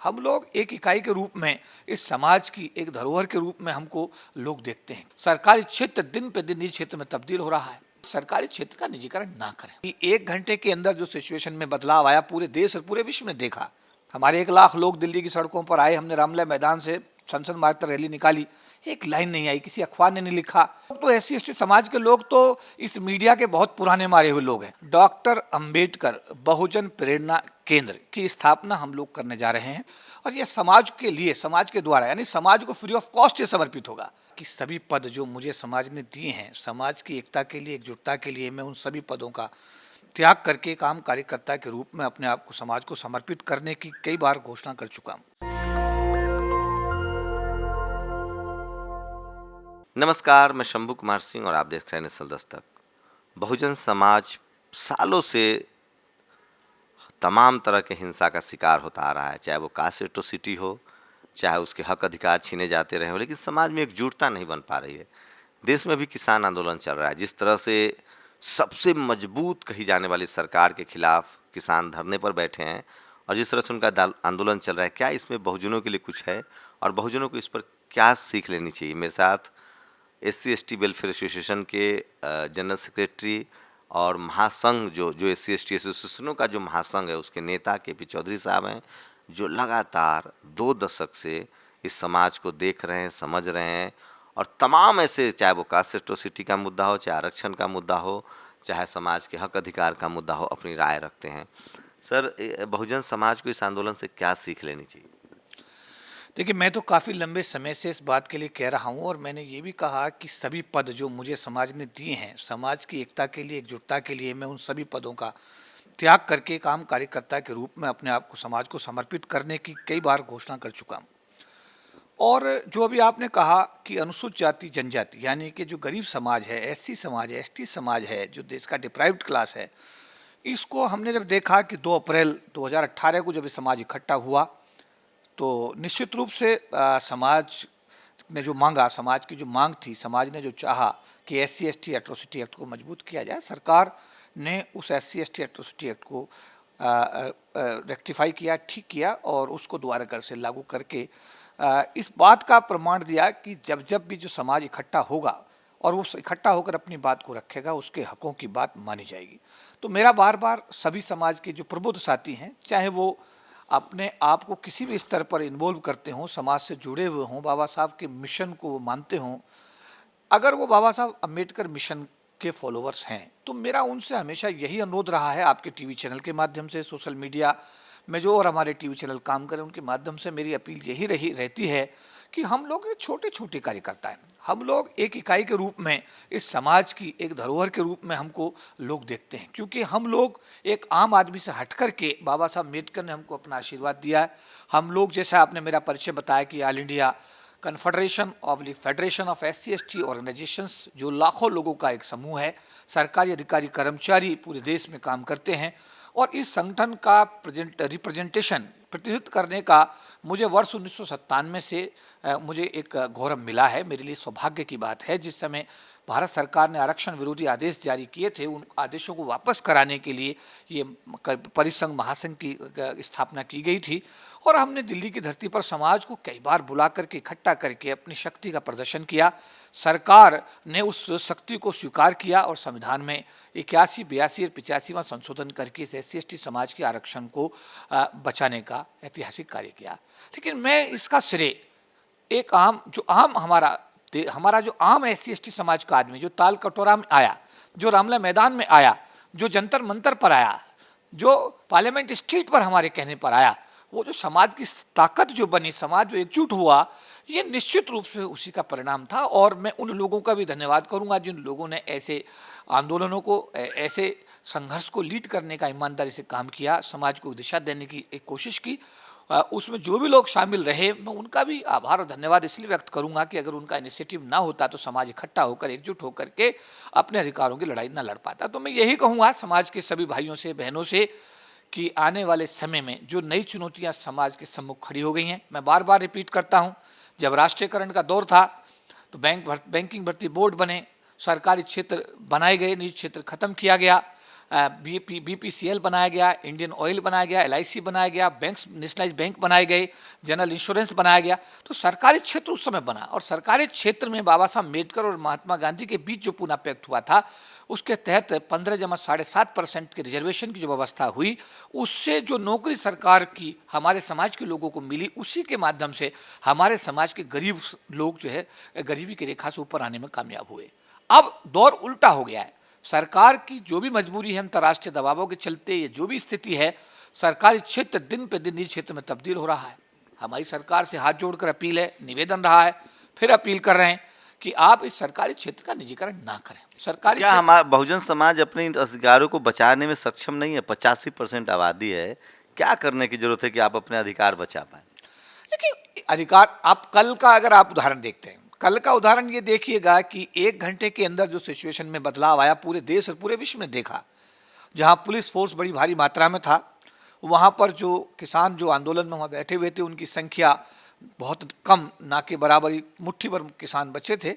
हम लोग एक इकाई के रूप में इस समाज की एक धरोहर के रूप में हमको लोग देखते हैं। सरकारी क्षेत्र दिन पे दिन निजी क्षेत्र में तब्दील हो रहा है। सरकारी क्षेत्र का निजीकरण ना करें। 1 घंटे के अंदर जो सिचुएशन में बदलाव आया पूरे देश और पूरे विश्व ने देखा। हमारे 1 लाख लोग दिल्ली की सड़कों पर आए, हमने रामलीला मैदान से संसद मार्ग तक रैली निकाली, एक लाइन नहीं आई, किसी अखबार ने नहीं लिखा। तो SC/ST समाज के लोग तो इस मीडिया के बहुत पुराने मारे हुए लोग हैं। डॉक्टर अंबेडकर बहुजन प्रेरणा केंद्र की स्थापना हम लोग करने जा रहे हैं और यह समाज के लिए, समाज के द्वारा, यानी समाज को फ्री ऑफ कॉस्ट समर्पित होगा कि सभी पद जो मुझे समाज ने दिए हैं समाज की एकता के लिए, एकजुटता के लिए, मैं उन सभी पदों का त्याग करके एक आम कार्यकर्ता के रूप में अपने आप को समाज को समर्पित करने की कई बार घोषणा कर चुका हूँ। नमस्कार, मैं शंभू कुमार सिंह और आप देख रहे हैं नेशनल दस्तक। बहुजन समाज सालों से तमाम तरह के हिंसा का शिकार होता आ रहा है, चाहे वो कास्ट एट्रोसिटी हो, चाहे उसके हक अधिकार छीने जाते रहे हो, लेकिन समाज में एकजुटता नहीं बन पा रही है। देश में भी किसान आंदोलन चल रहा है। जिस तरह से सबसे मजबूत कही जाने वाली सरकार के खिलाफ किसान धरने पर बैठे हैं और जिस तरह से उनका आंदोलन चल रहा है, क्या इसमें बहुजनों के लिए कुछ है और बहुजनों को इस पर क्या सीख लेनी चाहिए? मेरे साथ SC/ST वेलफेयर एसोसिएशन के जनरल सेक्रेटरी और महासंघ जो SC/ST एसोसिएशनों का जो महासंघ है उसके नेता KP चौधरी साहब हैं, जो लगातार 2 दशक से इस समाज को देख रहे हैं, समझ रहे हैं और तमाम ऐसे, चाहे वो कास्ट एट्रोसिटी का मुद्दा हो, चाहे आरक्षण का मुद्दा हो, चाहे समाज के हक अधिकार का मुद्दा हो, अपनी राय रखते हैं। सर, बहुजन समाज को इस आंदोलन से क्या सीख लेनी चाहिए? देखिए, मैं तो काफ़ी लंबे समय से इस बात के लिए कह रहा हूँ और मैंने ये भी कहा कि सभी पद जो मुझे समाज ने दिए हैं समाज की एकता के लिए, एकजुटता के लिए, मैं उन सभी पदों का त्याग करके एक आम कार्यकर्ता के रूप में अपने आप को समाज को समर्पित करने की कई बार घोषणा कर चुका हूँ। और जो अभी आपने कहा कि अनुसूचित जाति जनजाति, यानी कि जो गरीब समाज है, SC समाज है, ST समाज है, जो देश का डिप्राइव्ड क्लास है, इसको हमने जब देखा कि 2 अप्रैल 2018 को जब ये समाज इकट्ठा हुआ तो निश्चित रूप से समाज ने जो मांगा, समाज की जो मांग थी, समाज ने जो चाहा कि SC/ST एट्रोसिटी एक्ट को मजबूत किया जाए, सरकार ने उस SC/ST एट्रोसिटी एक्ट को रेक्टिफाई किया, ठीक किया और उसको दोबारा कर से लागू करके इस बात का प्रमाण दिया कि जब जब भी जो समाज इकट्ठा होगा और वो इकट्ठा होकर अपनी बात को रखेगा, उसके हकों की बात मानी जाएगी। तो मेरा बार बार सभी समाज के जो प्रबुद्ध साथी हैं, चाहे वो अपने आप को किसी भी स्तर पर इन्वॉल्व करते हों, समाज से जुड़े हुए हों, बाबा साहब के मिशन को वो मानते हों, अगर वो बाबा साहब अम्बेडकर मिशन के फॉलोअर्स हैं, तो मेरा उनसे हमेशा यही अनुरोध रहा है, आपके टीवी चैनल के माध्यम से, सोशल मीडिया में जो और हमारे टीवी चैनल काम करें उनके माध्यम से मेरी अपील यही रहती है कि हम लोग छोटे छोटे कार्यकर्ता हैं। हम लोग एक इकाई के रूप में इस समाज की एक धरोहर के रूप में हमको लोग देखते हैं, क्योंकि हम लोग एक आम आदमी से हट कर के, बाबा साहब अम्बेडकर ने हमको अपना आशीर्वाद दिया है। हम लोग, जैसा आपने मेरा परिचय बताया कि all India confederation federation of SC/ST organisations, जो लाखों लोगों का एक समूह है, सरकारी अधिकारी कर्मचारी पूरे देश में काम करते हैं और इस संगठन का प्रतिनिधित्व करने का मुझे वर्ष 1997 से मुझे एक गौरव मिला है। मेरे लिए सौभाग्य की बात है। जिस समय भारत सरकार ने आरक्षण विरोधी आदेश जारी किए थे, उन आदेशों को वापस कराने के लिए ये परिसंघ महासंघ की स्थापना की गई थी और हमने दिल्ली की धरती पर समाज को कई बार बुला करके, इकट्ठा करके अपनी शक्ति का प्रदर्शन किया। सरकार ने उस शक्ति को स्वीकार किया और संविधान में 81, 82 और 85वां संशोधन करके इस SC/ST समाज के आरक्षण को बचाने का ऐतिहासिक कार्य किया। लेकिन मैं इसका श्रेय एक हमारा जो आम SC/ST समाज का आदमी, जो ताल कटोरा में आया, जो रामलीला मैदान में आया, जो जंतर मंतर पर आया, जो पार्लियामेंट स्ट्रीट पर हमारे कहने पर आया, वो जो समाज की ताकत जो बनी, समाज जो एकजुट हुआ, ये निश्चित रूप से उसी का परिणाम था। और मैं उन लोगों का भी धन्यवाद करूंगा जिन लोगों ने ऐसे आंदोलनों को, ऐसे संघर्ष को लीड करने का ईमानदारी से काम किया, समाज को दिशा देने की एक कोशिश की। उसमें जो भी लोग शामिल रहे, मैं उनका भी आभार और धन्यवाद इसलिए व्यक्त करूंगा कि अगर उनका इनिशिएटिव ना होता तो समाज इकट्ठा होकर, एकजुट होकर के अपने अधिकारों की लड़ाई ना लड़ पाता। तो मैं यही कहूँगा समाज के सभी भाइयों से, बहनों से कि आने वाले समय में जो नई चुनौतियां समाज के सम्मुख खड़ी हो गई हैं, मैं बार बार रिपीट करता हूं, जब राष्ट्रीयकरण का दौर था तो बैंकिंग भर्ती बोर्ड बने, सरकारी क्षेत्र बनाए गए, निजी क्षेत्र खत्म किया गया, BPCL बनाया गया, इंडियन ऑयल बनाया गया, LIC बनाया गया, बैंक्स नेशनलाइज बैंक बनाए गए, जनरल इंश्योरेंस बनाया गया। तो सरकारी क्षेत्र उस समय बना और सरकारी क्षेत्र में बाबा साहब अम्बेडकर और महात्मा गांधी के बीच जो पूना पैक्ट हुआ था उसके तहत 15.7% के रिजर्वेशन की जो व्यवस्था हुई, उससे जो नौकरी सरकार की हमारे समाज के लोगों को मिली, उसी के माध्यम से हमारे समाज के गरीब लोग जो है गरीबी की रेखा से ऊपर आने में कामयाब हुए। अब दौर उल्टा हो गया है। सरकार की जो भी मजबूरी है अंतर्राष्ट्रीय दबावों के चलते, ये जो भी स्थिति है, सरकारी क्षेत्र दिन पे दिन निजी क्षेत्र में तब्दील हो रहा है। हमारी सरकार से हाथ जोड़कर अपील है, निवेदन रहा है, फिर अपील कर रहे हैं कि आप इस सरकारी क्षेत्र का निजीकरण ना करें। सरकारी क्या हमारा बहुजन समाज अपने इन अधिकारों को बचाने में सक्षम नहीं है? 85% आबादी है, क्या करने की जरूरत है कि आप अपने अधिकार बचा पाए? देखिए, अधिकार, आप कल का अगर आप उदाहरण देखते हैं, कल का उदाहरण ये देखिएगा कि 1 घंटे के अंदर जो सिचुएशन में बदलाव आया पूरे देश और पूरे विश्व में देखा। जहां पुलिस फोर्स बड़ी भारी मात्रा में था, वहां पर जो किसान जो आंदोलन में वहां बैठे हुए थे उनकी संख्या बहुत कम, ना के बराबर ही मुट्ठी भर किसान बचे थे।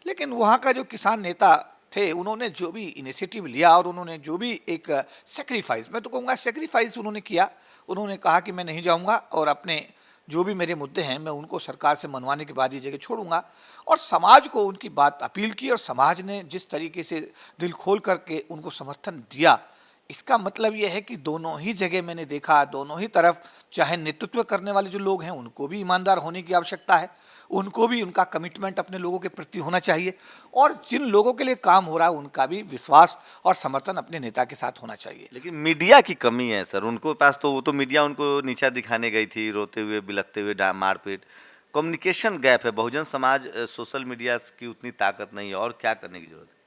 लेकिन वहां का जो किसान नेता थे, उन्होंने जो भी इनिशिएटिव लिया और उन्होंने जो भी एक सेक्रीफाइस, मैं तो कहूँगा सेक्रीफाइस उन्होंने किया। उन्होंने कहा कि मैं नहीं जाऊँगा और अपने जो भी मेरे मुद्दे हैं मैं उनको सरकार से मनवाने के बाद ये जगह छोड़ूंगा। और समाज को उनकी बात अपील की और समाज ने जिस तरीके से दिल खोल करके उनको समर्थन दिया, इसका मतलब यह है कि दोनों ही जगह मैंने देखा, दोनों ही तरफ, चाहे नेतृत्व करने वाले जो लोग हैं उनको भी ईमानदार होने की आवश्यकता है, उनको भी उनका कमिटमेंट अपने लोगों के प्रति होना चाहिए, और जिन लोगों के लिए काम हो रहा है उनका भी विश्वास और समर्थन अपने नेता के साथ होना चाहिए। लेकिन मीडिया की कमी है सर, उनको पास तो वो तो मीडिया उनको नीचा दिखाने गई थी, रोते हुए बिलखते हुए, मारपीट, कम्युनिकेशन गैप है। बहुजन समाज सोशल मीडिया की उतनी ताकत नहीं है, और क्या करने की जरूरत है?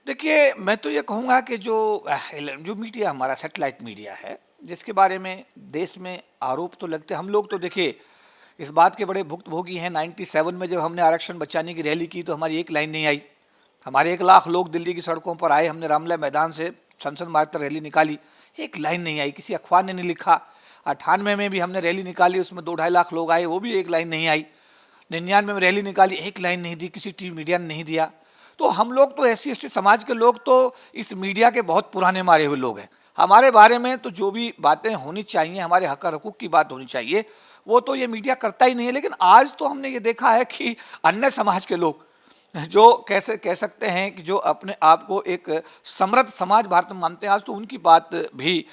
देखिए, मैं तो ये कहूँगा कि जो मीडिया हमारा सैटेलाइट मीडिया है, जिसके बारे में देश में आरोप तो लगते, हम लोग तो देखिए इस बात के बड़े भुक्तभोगी हैं। 97 में जब हमने आरक्षण बचाने की रैली की तो हमारी एक लाइन नहीं आई। हमारे 1 लाख लोग दिल्ली की सड़कों पर आए, हमने रामलीला मैदान से संसद मार्ग तक रैली निकाली, एक लाइन नहीं आई, किसी अखबार ने नहीं लिखा। 98 में भी हमने रैली निकाली, उसमें 2-2.5 लाख लोग आए, वो भी एक लाइन नहीं आई। 99 में रैली निकाली, एक लाइन नहीं दी, किसी टीवी मीडिया ने नहीं दिया। तो हम लोग तो SC ST समाज के लोग तो इस मीडिया के बहुत पुराने मारे हुए लोग हैं। हमारे बारे में तो जो भी बातें होनी चाहिए, हमारे हक और हकूक़ की बात होनी चाहिए, वो तो ये मीडिया करता ही नहीं है। लेकिन आज तो हमने ये देखा है कि अन्य समाज के लोग जो कैसे कह सकते हैं कि जो अपने आप को एक समृद्ध समाज भारत में मानते हैं, आज तो उनकी बात भी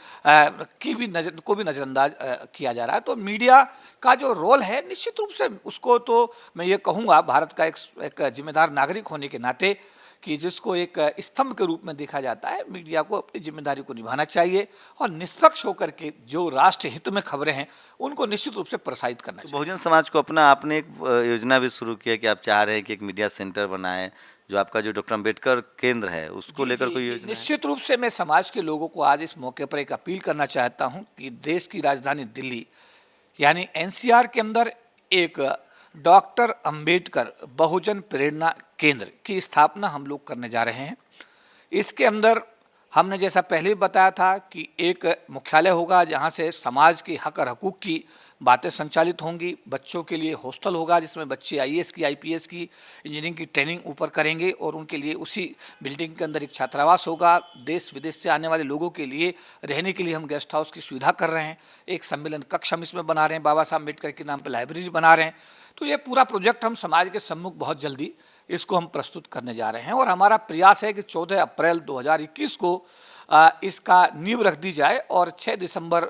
नज़रअंदाज किया जा रहा है। तो मीडिया का जो रोल है, निश्चित रूप से उसको तो मैं ये कहूँगा भारत का एक जिम्मेदार नागरिक होने के नाते कि जिसको एक स्तंभ के रूप में देखा जाता है, मीडिया को अपनी जिम्मेदारी को निभाना चाहिए और निष्पक्ष होकर के जो राष्ट्र हित में खबरें हैं उनको निश्चित रूप से प्रसारित करना चाहिए। बहुजन समाज को अपना, आपने एक योजना भी शुरू किया कि आप चाह रहे हैं कि एक मीडिया सेंटर बनाएं, जो आपका जो डॉक्टर अम्बेडकर केंद्र है उसको लेकर कोई योजना है? निश्चित रूप से मैं समाज के लोगों को आज इस मौके पर एक अपील करना चाहता हूं कि देश की राजधानी दिल्ली यानी NCR के अंदर एक डॉक्टर अंबेडकर बहुजन प्रेरणा केंद्र की स्थापना हम लोग करने जा रहे हैं। इसके अंदर हमने जैसा पहले बताया था कि एक मुख्यालय होगा जहां से समाज के हक और हकूक़ की बातें संचालित होंगी। बच्चों के लिए हॉस्टल होगा जिसमें बच्चे IAS की, IPS की, इंजीनियरिंग की ट्रेनिंग ऊपर करेंगे और उनके लिए उसी बिल्डिंग के अंदर एक छात्रावास होगा। देश विदेश से आने वाले लोगों के लिए रहने के लिए हम गेस्ट हाउस की सुविधा कर रहे हैं। एक सम्मेलन कक्ष हम इसमें बना रहे हैं, बाबा साहब अम्बेडकर के नाम पर लाइब्रेरी बना रहे हैं। तो ये पूरा प्रोजेक्ट हम समाज के सम्मुख बहुत जल्दी इसको हम प्रस्तुत करने जा रहे हैं और हमारा प्रयास है कि 14 अप्रैल 2021 को इसका नींव रख दी जाए और 6 दिसंबर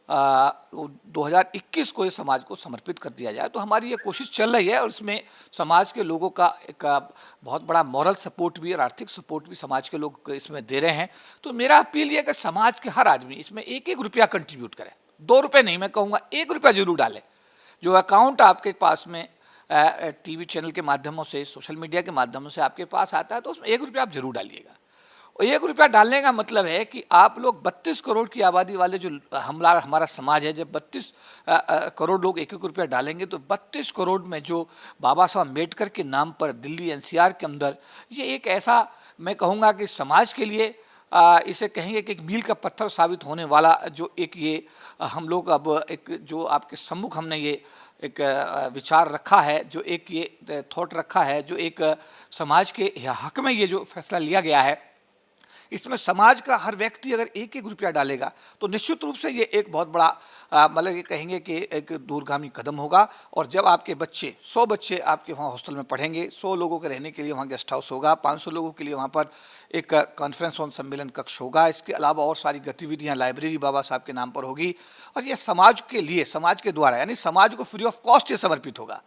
2021 को इस समाज को समर्पित कर दिया जाए। तो हमारी ये कोशिश चल रही है और इसमें समाज के लोगों का एक बहुत बड़ा मॉरल सपोर्ट भी और आर्थिक सपोर्ट भी समाज के लोग इसमें दे रहे हैं। तो मेरा अपील ये कि समाज के हर आदमी इसमें 1-1 रुपया कंट्रीब्यूट करे, 2 रुपये नहीं, मैं कहूँगा 1 रुपया जरूर डालें। जो अकाउंट आपके पास में TV चैनल के माध्यमों से, सोशल मीडिया के माध्यमों से आपके पास आता है तो उसमें 1 रुपया आप जरूर डालिएगा। और 1 रुपया डालने का मतलब है कि आप लोग 32 करोड़ की आबादी वाले जो हमारा समाज है, जब 32 करोड़ लोग 1-1 रुपया डालेंगे तो 32 करोड़ में जो बाबा साहब अम्बेडकर के नाम पर दिल्ली NCR के अंदर ये एक ऐसा, मैं कहूँगा कि समाज के लिए इसे कहेंगे कि एक मील का पत्थर साबित होने वाला जो एक ये हम लोग अब एक जो आपके सम्मुख हमने ये एक विचार रखा है, जो एक ये थॉट रखा है, जो एक समाज के हक में ये जो फैसला लिया गया है, इसमें समाज का हर व्यक्ति अगर एक एक रुपया डालेगा तो निश्चित रूप से ये एक बहुत बड़ा मतलब ये कहेंगे कि एक दूरगामी कदम होगा। और जब आपके बच्चे 100 बच्चे आपके वहाँ हॉस्टल में पढ़ेंगे, 100 लोगों के रहने के लिए वहाँ गेस्ट हाउस होगा, 500 लोगों के लिए वहाँ पर एक कॉन्फ्रेंस हॉल सम्मेलन कक्ष होगा, इसके अलावा और सारी गतिविधियाँ लाइब्रेरी बाबा साहब के नाम पर होगी और ये समाज के लिए, समाज के द्वारा, यानी समाज को फ्री ऑफ कॉस्ट ये समर्पित होगा,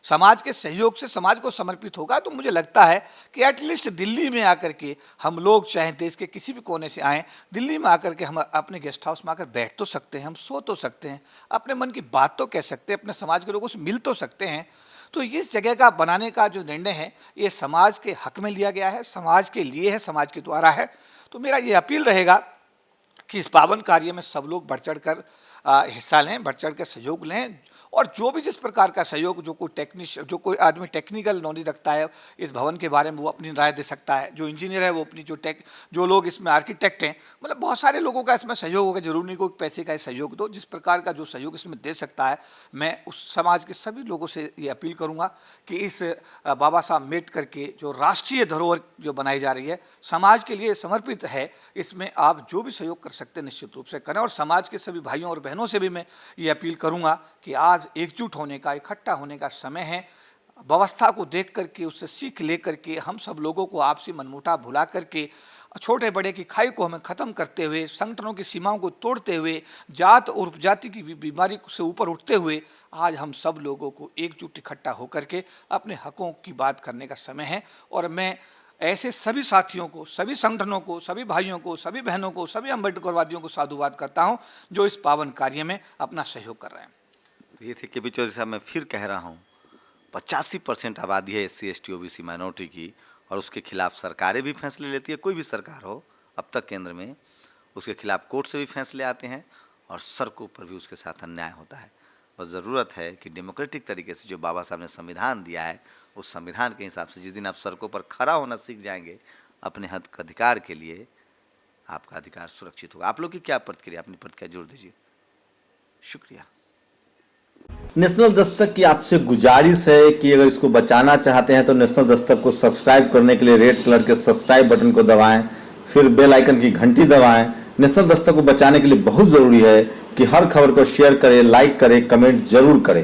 समाज के सहयोग से समाज को समर्पित होगा। तो मुझे लगता है कि एटलीस्ट दिल्ली में आकर के हम लोग, चाहे देश के किसी भी कोने से आएँ, दिल्ली में आकर के हम अपने गेस्ट हाउस में आकर बैठ तो सकते हैं, हम सो तो सकते हैं, अपने मन की बात तो कह सकते हैं, अपने समाज के लोगों से मिल तो सकते हैं। तो इस जगह का बनाने का जो निर्णय है ये समाज के हक में लिया गया है, समाज के लिए है, समाज के द्वारा है। तो मेरा ये अपील रहेगा कि इस पावन कार्य में सब लोग बढ़ चढ़ कर हिस्सा लें, बढ़ चढ़ कर सहयोग लें और जो भी जिस प्रकार का सहयोग, जो कोई आदमी टेक्निकल नॉलेज रखता है इस भवन के बारे में वो अपनी राय दे सकता है, जो इंजीनियर है वो अपनी जो लोग इसमें आर्किटेक्ट हैं, मतलब बहुत सारे लोगों का इसमें सहयोग होगा, जरूरी नहीं कोई पैसे का सहयोग दो, जिस प्रकार का जो सहयोग इसमें दे सकता है। मैं उस समाज के सभी लोगों से ये अपील करूँगा कि इस बाबा साहब अम्बेडकर के जो राष्ट्रीय धरोहर जो बनाई जा रही है, समाज के लिए समर्पित है, इसमें आप जो भी सहयोग कर सकते हैं निश्चित रूप से करें। और समाज के सभी भाइयों और बहनों से भी मैं ये अपील करूँगा कि आज एकजुट होने का, इकट्ठा होने का समय है। व्यवस्था को देख करके, उससे सीख ले करके हम सब लोगों को आपसी मनमुटाव भुला करके, छोटे बड़े की खाई को हमें ख़त्म करते हुए, संगठनों की सीमाओं को तोड़ते हुए, जात और उपजाति की बीमारी से ऊपर उठते हुए आज हम सब लोगों को एकजुट इकट्ठा होकर के अपने हकों की बात करने का समय है। और मैं ऐसे सभी साथियों को, सभी संगठनों को, सभी भाइयों को, सभी बहनों को, सभी अम्बेडकरवादियों को साधुवाद करता हूँ जो इस पावन कार्य में अपना सहयोग कर रहे हैं। ये थे के पी चौधरी साहब। मैं फिर कह रहा हूँ 85% आबादी है SC ST OBC माइनॉरिटी की और उसके खिलाफ सरकारें भी फैसले लेती है, कोई भी सरकार हो अब तक केंद्र में, उसके खिलाफ कोर्ट से भी फैसले आते हैं और सड़कों पर भी उसके साथ अन्याय होता है। बस ज़रूरत है कि डेमोक्रेटिक तरीके से जो बाबा साहब ने संविधान दिया है उस संविधान के हिसाब से जिस दिन आप सड़कों पर खड़ा होना सीख जाएंगे अपने हक अधिकार के लिए, आपका अधिकार सुरक्षित होगा। आप लोग की क्या प्रतिक्रिया, अपनी प्रतिक्रिया जोड़ दीजिए। शुक्रिया। नेशनल दस्तक की आपसे गुजारिश है कि अगर इसको बचाना चाहते हैं तो नेशनल दस्तक को सब्सक्राइब करने के लिए रेड कलर के सब्सक्राइब बटन को दबाएं, फिर बेल आइकन की घंटी दबाएं। नेशनल दस्तक को बचाने के लिए बहुत जरूरी है कि हर खबर को शेयर करें, लाइक करें, कमेंट जरूर करें।